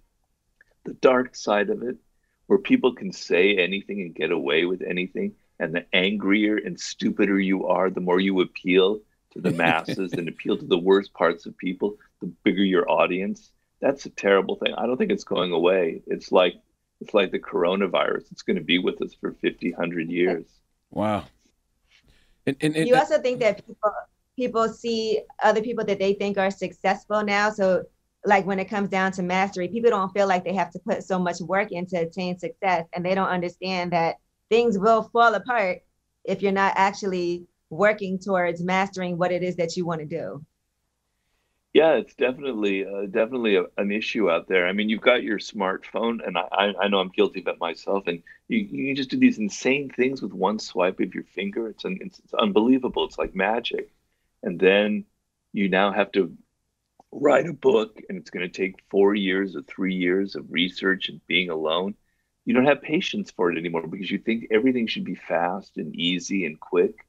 Speaker 4: the dark side of it, where people can say anything and get away with anything, and the angrier and stupider you are, the more you appeal to the masses and appeal to the worst parts of people, the bigger your audience. That's a terrible thing. I don't think it's going away. It's like the coronavirus. It's going to be with us for 50, 100 years.
Speaker 3: Wow. And
Speaker 5: you also think that people see other people that they think are successful now. So like when it comes down to mastery, people don't feel like they have to put so much work in to attain success. And they don't understand that things will fall apart if you're not actually working towards mastering what it is that you want to do.
Speaker 4: Yeah, it's definitely an issue out there. I mean, you've got your smartphone, and I know I'm guilty of it myself. And you can just do these insane things with one swipe of your finger. It's unbelievable. It's like magic. And then you now have to write a book, and it's going to take 4 years or 3 years of research and being alone. You don't have patience for it anymore because you think everything should be fast and easy and quick.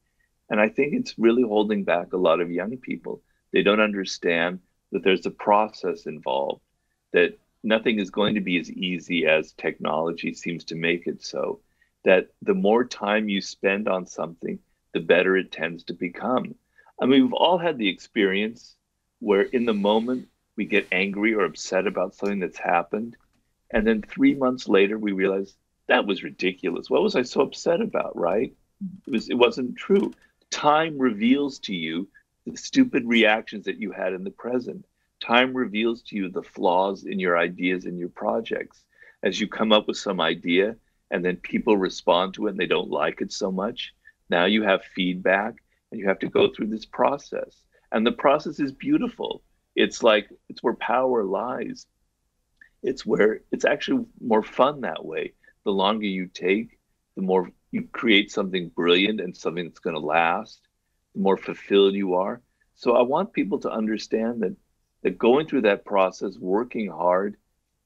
Speaker 4: And I think it's really holding back a lot of young people. They don't understand that there's a process involved, that nothing is going to be as easy as technology seems to make it so, that the more time you spend on something, the better it tends to become. I mean, we've all had the experience where in the moment we get angry or upset about something that's happened. And then 3 months later, we realize that was ridiculous. What was I so upset about, right? It wasn't true. Time reveals to you the stupid reactions that you had in the present. Time reveals to you the flaws in your ideas and your projects. As you come up with some idea and then people respond to it and they don't like it so much, now you have feedback and you have to go through this process. And the process is beautiful. It's where power lies. It's actually more fun that way. The longer you take, the more you create something brilliant and something that's going to last, the more fulfilled you are. So I want people to understand that going through that process, working hard,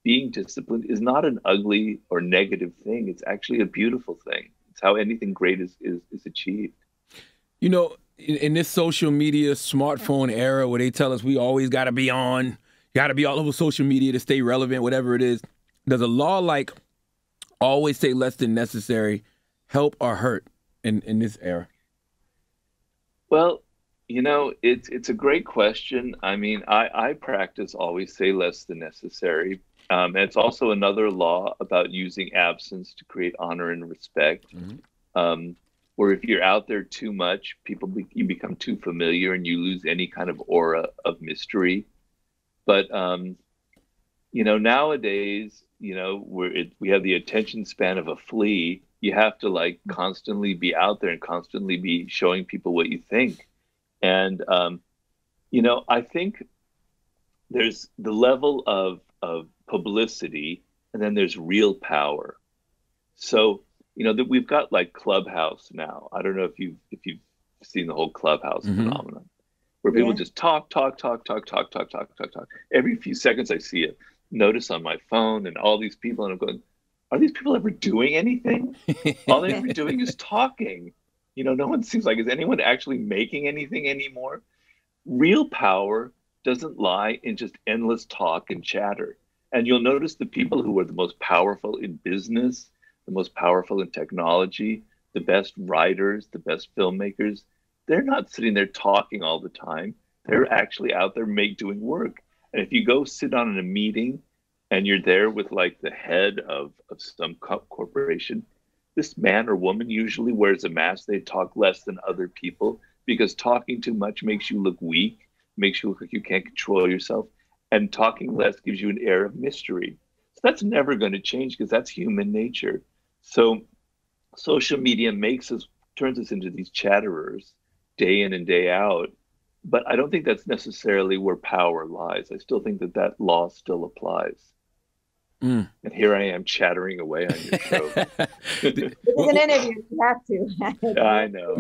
Speaker 4: being disciplined is not an ugly or negative thing. It's actually a beautiful thing. It's how anything great is achieved.
Speaker 3: You know, in this social media smartphone era where they tell us we always got to be on, got to be all over social media to stay relevant, whatever it is, does a law like always say less than necessary help or hurt in this era?
Speaker 4: Well, it's a great question. I mean, I practice always say less than necessary. And it's also another law about using absence to create honor and respect. Mm-hmm. Where if you're out there too much, you become too familiar and you lose any kind of aura of mystery. But Nowadays, we have the attention span of a flea. You have to like constantly be out there and constantly be showing people what you think. And I think there's the level of publicity, and then there's real power. So, that we've got like Clubhouse now. I don't know if you've seen the whole Clubhouse phenomenon, where people just talk, talk, talk, talk, talk, talk, talk, talk, talk. Every few seconds I see a notice on my phone and all these people, and I'm going, are these people ever doing anything? All they're ever doing is talking. No one seems like, is anyone actually making anything anymore? Real power doesn't lie in just endless talk and chatter. And you'll notice the people who are the most powerful in business, the most powerful in technology, the best writers, the best filmmakers, they're not sitting there talking all the time. They're actually out there doing work. And if you go sit on in a meeting and you're there with like the head of some corporation, this man or woman usually wears a mask. They talk less than other people because talking too much makes you look weak, makes you look like you can't control yourself. And talking less gives you an air of mystery. So that's never going to change because that's human nature. So social media turns us into these chatterers day in and day out. But I don't think that's necessarily where power lies. I still think that law still applies. And here I am chattering away on your show.
Speaker 5: It's an interview. You have to.
Speaker 4: I know.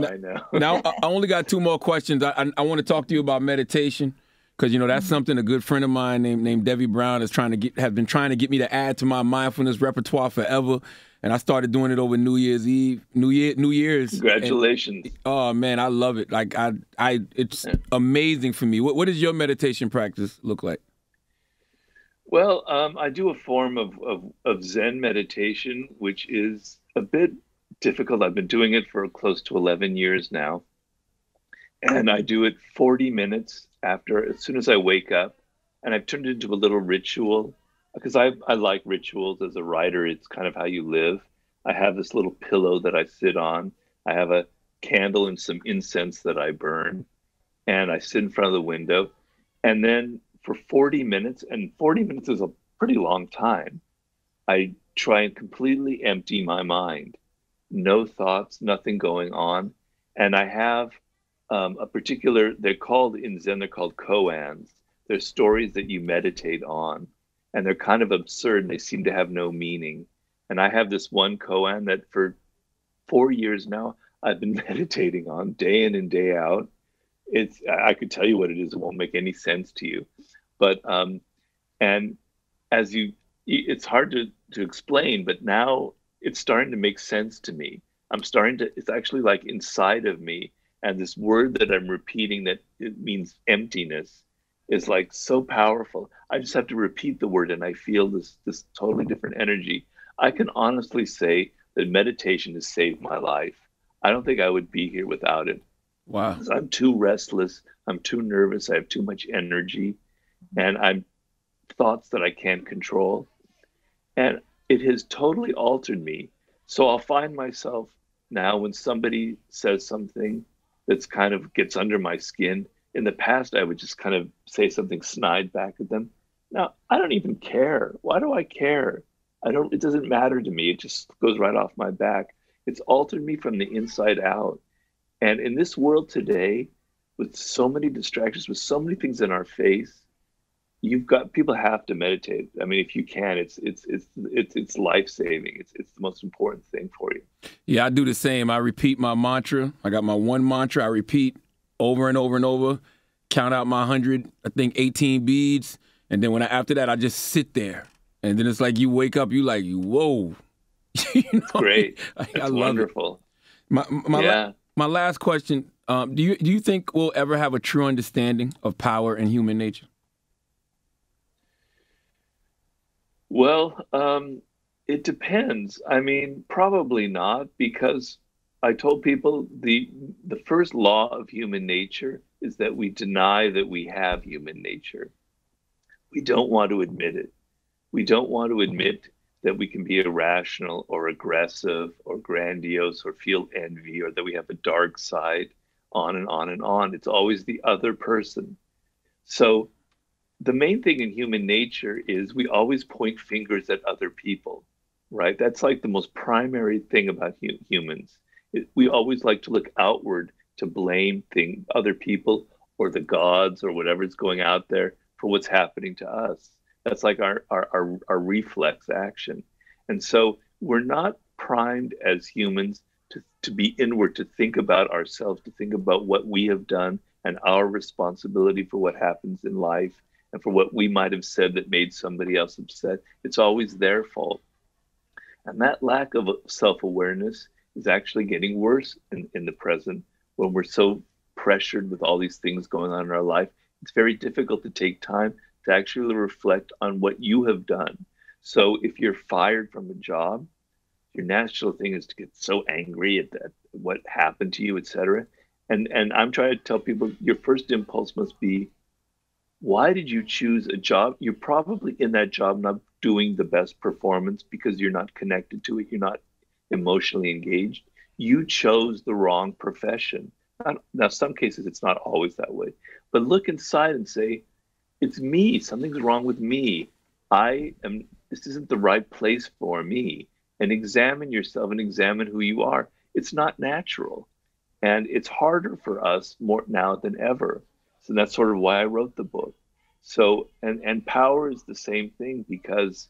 Speaker 3: Now, I only got two more questions. I want to talk to you about meditation, because that's something a good friend of mine named Debbie Brown has been trying to get me to add to my mindfulness repertoire forever. And I started doing it over New Year's Eve, New Year's.
Speaker 4: Congratulations!
Speaker 3: And, oh man, I love it. Like it's amazing for me. What does your meditation practice look like?
Speaker 4: Well, I do a form of Zen meditation, which is a bit difficult. I've been doing it for close to 11 years now. And I do it 40 minutes as soon as I wake up. And I've turned it into a little ritual because I like rituals as a writer. It's kind of how you live. I have this little pillow that I sit on. I have a candle and some incense that I burn. And I sit in front of the window. And then for 40 minutes, and 40 minutes is a pretty long time, I try and completely empty my mind. No thoughts, nothing going on. And I have they're called koans. They're stories that you meditate on. And they're kind of absurd. They seem to have no meaning. And I have this one koan that for 4 years now, I've been meditating on day in and day out. I could tell you what it is. It won't make any sense to you. But, and it's hard to explain, but now it's starting to make sense to me. It's actually like inside of me. And this word that I'm repeating that it means emptiness is like so powerful. I just have to repeat the word and I feel this totally different energy. I can honestly say that meditation has saved my life. I don't think I would be here without it.
Speaker 3: Wow.
Speaker 4: I'm too restless. I'm too nervous. I have too much energy. And I'm thoughts that I can't control. And it has totally altered me. So I'll find myself now when somebody says something that's kind of gets under my skin. In the past, I would just kind of say something snide back at them. Now, I don't even care. Why do I care? It doesn't matter to me. It just goes right off my back. It's altered me from the inside out. And in this world today, with so many distractions, with so many things in our face, people have to meditate. I mean, if you can, it's life-saving. It's the most important thing for you.
Speaker 3: Yeah, I do the same. I repeat my mantra. I got my one mantra I repeat over and over and over, count out my 18 beads. And then after that, I just sit there. And then it's like you wake up, you like, whoa.
Speaker 4: Great.
Speaker 3: I love
Speaker 4: wonderful.
Speaker 3: It. My last question, do you think we'll ever have a true understanding of power and human nature?
Speaker 4: Well, it depends. I mean, probably not, because I told people the first law of human nature is that we deny that we have human nature. We don't want to admit it. We don't want to admit that we can be irrational or aggressive or grandiose or feel envy or that we have a dark side, on and on and on. It's always the other person. So the main thing in human nature is we always point fingers at other people, right? That's like the most primary thing about humans. We always like to look outward to blame other people or the gods or whatever's going out there for what's happening to us. That's like our reflex action. And so we're not primed as humans to be inward, to think about ourselves, to think about what we have done and our responsibility for what happens in life and for what we might have said that made somebody else upset. It's always their fault. And that lack of self-awareness is actually getting worse in the present when we're so pressured with all these things going on in our life. It's very difficult to take time to actually reflect on what you have done. So if you're fired from a job, your natural thing is to get so angry at what happened to you, etc. And I'm trying to tell people your first impulse must be, why did you choose a job? You're probably in that job not doing the best performance because you're not connected to it. You're not emotionally engaged. You chose the wrong profession. Now, some cases it's not always that way, but look inside and say, it's me. Something's wrong with me. This isn't the right place for me. And examine yourself and examine who you are. It's not natural. And it's harder for us more now than ever. So that's sort of why I wrote the book. So, and power is the same thing, because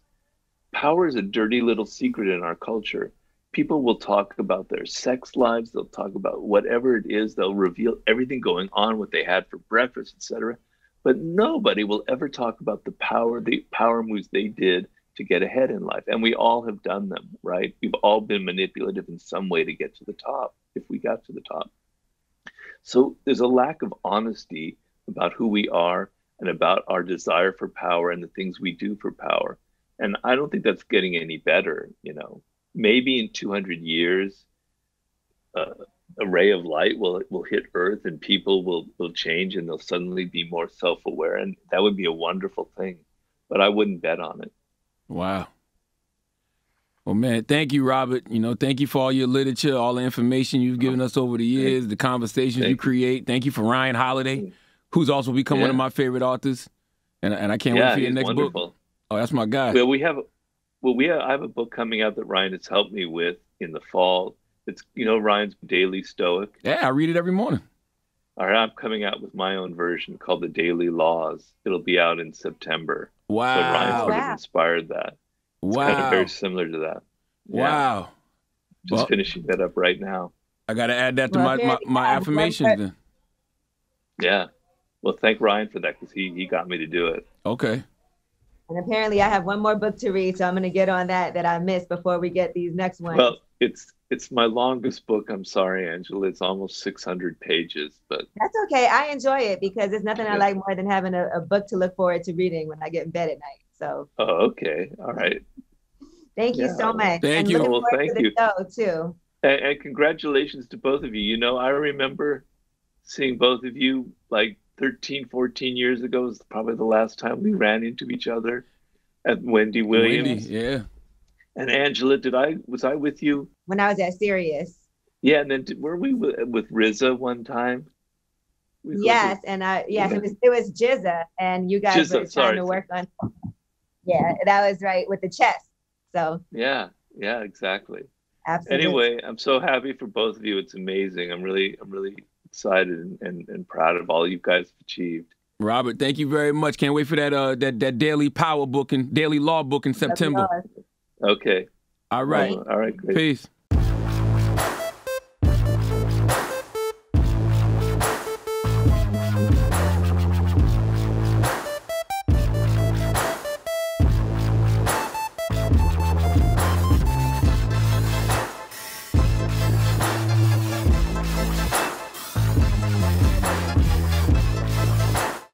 Speaker 4: power is a dirty little secret in our culture. People will talk about their sex lives. They'll talk about whatever it is. They'll reveal everything going on, what they had for breakfast, etc. But nobody will ever talk about the power moves they did to get ahead in life. And we all have done them, right? We've all been manipulative in some way to get to the top, if we got to the top. So there's a lack of honesty about who we are and about our desire for power and the things we do for power. And I don't think that's getting any better, you know. Maybe in 200 years, a ray of light will hit Earth and people will change and they'll suddenly be more self-aware. And that would be a wonderful thing, but I wouldn't bet on it.
Speaker 3: Wow. Well, man, thank you, Robert. You know, thank you for all your literature, all the information you've given us over the years, the conversations you create. Thank you for Ryan Holiday, who's also become one of my favorite authors. And I can't wait for your next book. Oh, that's my guy.
Speaker 4: Well, I have a book coming out that Ryan has helped me with in the fall. It's, you know, Ryan's Daily Stoic.
Speaker 3: Yeah, I read it every morning.
Speaker 4: All right, I'm coming out with my own version called The Daily Laws. It'll be out in September.
Speaker 3: Wow.
Speaker 4: So Ryan sort of inspired that. It's kind of very similar to that. Yeah.
Speaker 3: Wow.
Speaker 4: Just finishing that up right now.
Speaker 3: I got to add that to my affirmations then.
Speaker 4: Yeah. Well, thank Ryan for that, because he got me to do it.
Speaker 3: Okay.
Speaker 5: And apparently I have one more book to read, so I'm going to get on that I missed before we get these next ones.
Speaker 4: Well, it's my longest book. I'm sorry, Angela. It's almost 600 pages, but
Speaker 5: that's okay. I enjoy it because there's nothing I like more than having a book to look forward to reading when I get in bed at night. So.
Speaker 4: Oh, okay. All right.
Speaker 5: Thank you so much.
Speaker 3: Thank you.
Speaker 5: Looking forward to the show too.
Speaker 4: And congratulations to both of you. You know, I remember seeing both of you like 13, 14 years ago. Was probably the last time we ran into each other at Wendy Williams.
Speaker 3: Wendy, yeah.
Speaker 4: And Angela, was I with you?
Speaker 5: When I was at Sirius.
Speaker 4: Yeah, and then were we with Riza one time?
Speaker 5: Yes, it was Jizza, and you guys were trying to work on. Yeah, that was right with the chess. So. Yeah,
Speaker 4: exactly.
Speaker 5: Absolutely.
Speaker 4: Anyway, I'm so happy for both of you. It's amazing. I'm really excited and proud of all you guys have achieved.
Speaker 3: Robert, thank you very much. Can't wait for that daily power book and daily law book in September.
Speaker 4: Okay.
Speaker 3: All right.
Speaker 4: All right. Great.
Speaker 3: Peace.